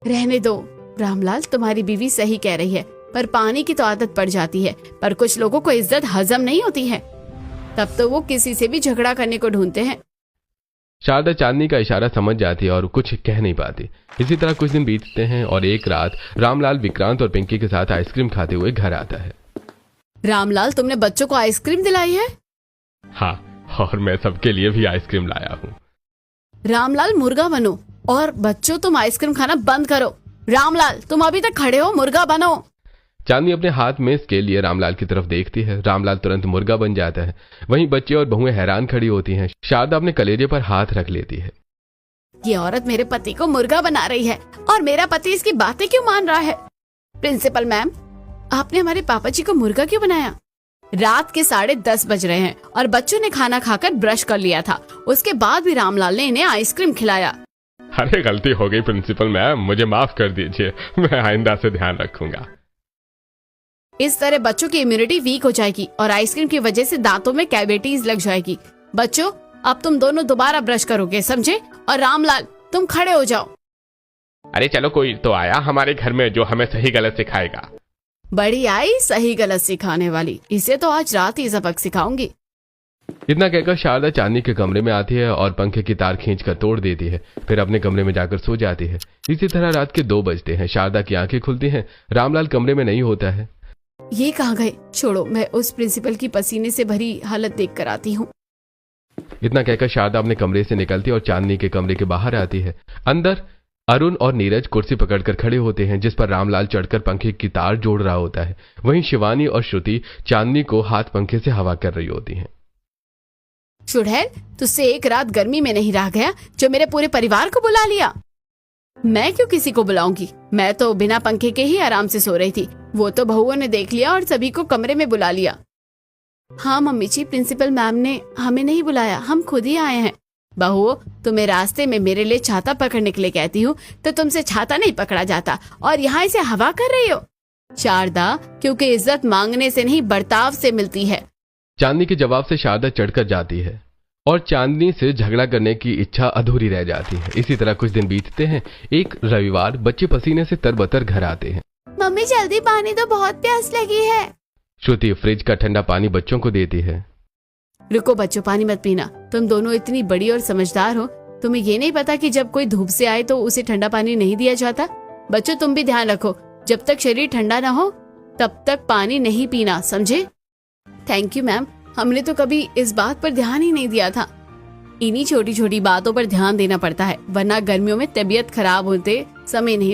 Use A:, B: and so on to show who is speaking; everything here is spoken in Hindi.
A: रहने दो रामलाल, तुम्हारी बीवी सही कह रही है, पर पानी की तो आदत पड़ जाती है। पर कुछ लोगों को इज्जत हजम नहीं होती है, तब तो वो किसी से भी झगड़ा करने को ढूंढते हैं।
B: शारदा चांदनी का इशारा समझ जाती है और कुछ कह नहीं पाती। इसी तरह कुछ दिन बीतते हैं और एक रात रामलाल विक्रांत और पिंकी के साथ आइसक्रीम खाते हुए घर आता है।
A: रामलाल, तुमने बच्चों को आइसक्रीम दिलाई है?
B: हाँ, और मैं सबके लिए भी आइसक्रीम लाया हूँ।
A: रामलाल, मुर्गा बनो। और बच्चों, तुम आइसक्रीम खाना बंद करो। रामलाल, तुम अभी तक खड़े हो, मुर्गा बनो।
B: चांदनी अपने हाथ में स्केल लिए रामलाल की तरफ देखती है। रामलाल तुरंत मुर्गा बन जाता है। वहीं बच्चे और बहुएं हैरान खड़ी होती हैं। शारदा अपने कलेजे पर हाथ रख लेती है।
A: ये औरत मेरे पति को मुर्गा बना रही है और मेरा पति इसकी बातें क्यों मान रहा है? प्रिंसिपल मैम, आपने हमारे पापा जी को मुर्गा क्यों बनाया? रात के 10:30 बज रहे हैं और बच्चों ने खाना खाकर ब्रश कर लिया था। उसके बाद भी रामलाल ने इन्हें आइसक्रीम खिलाया।
B: अरे गलती हो गई प्रिंसिपल मैम, मुझे माफ कर दीजिए। मैं आइंदा से ध्यान रखूंगा।
A: इस तरह बच्चों की इम्यूनिटी वीक हो जाएगी और आइसक्रीम की वजह से दांतों में कैविटीज लग जाएगी। बच्चों, अब तुम दोनों दोबारा ब्रश करोगे, समझे? और रामलाल, तुम खड़े हो जाओ।
B: अरे चलो, कोई तो आया हमारे घर में जो हमें सही गलत सिखाएगा।
A: बड़ी आई सही गलत सिखाने वाली, इसे तो आज रात ही सबक सिखाऊंगी।
B: इतना कहकर शारदा चांदनी के कमरे में आती है और पंखे की तार खींचकर तोड़ देती है। फिर अपने कमरे में जाकर सो जाती है। इसी तरह रात के 2 बजते हैं। शारदा की आंखें खुलती हैं। रामलाल कमरे में नहीं होता है।
A: ये कहाँ गए? छोड़ो, मैं उस प्रिंसिपल की पसीने से भरी हालत देख कर आती हूँ।
B: इतना कहकर शारदा अपने कमरे से निकलती है और चांदनी के कमरे के बाहर आती है। अंदर अरुण और नीरज कुर्सी पकड़कर खड़े होते हैं, जिस पर रामलाल चढ़कर पंखे की तार जोड़ रहा होता है। वहीं शिवानी और श्रुति चांदनी को हाथ पंखे से हवा कर रही होती हैं।
A: चुड़ैल, तुझसे एक रात गर्मी में नहीं रह गया जो मेरे पूरे परिवार को बुला लिया? मैं क्यों किसी को बुलाऊंगी? मैं तो बिना पंखे के ही आराम से सो रही थी। वो तो बहुओं ने देख लिया और सभी को कमरे में बुला लिया। हाँ मम्मी जी, प्रिंसिपल मैम ने हमें नहीं बुलाया, हम खुद ही आए हैं। बहुओं, तुम्हें रास्ते में मेरे लिए छाता पकड़ने के लिए कहती हूँ तो तुमसे छाता नहीं पकड़ा जाता और यहाँ इसे हवा कर रही हो। शारदा, क्योंकि इज्जत मांगने से नहीं बर्ताव से मिलती है।
B: चांदनी के जवाब से शारदा चढ़कर जाती है और चांदनी से झगड़ा करने की इच्छा अधूरी रह जाती है। इसी तरह कुछ दिन बीतते हैं। एक रविवार बच्चे पसीने से तरबतर घर आते हैं।
A: मम्मी, जल्दी पानी दो, बहुत प्यास लगी है।
B: श्रुति फ्रिज का ठंडा पानी बच्चों को देती है।
A: रुको बच्चों, पानी मत पीना। तुम दोनों इतनी बड़ी और समझदार हो, तुम्हें ये नहीं पता कि जब कोई धूप से आए तो उसे ठंडा पानी नहीं दिया जाता? बच्चों, तुम भी ध्यान रखो, जब तक शरीर ठंडा ना हो तब तक पानी नहीं पीना, समझे? थैंक यू मैम, हमने तो कभी इस बात पर ध्यान ही नहीं दिया था। इन्हीं छोटी छोटी बातों पर ध्यान देना पड़ता है, वरना गर्मियों में तबीयत खराब होते समय नहीं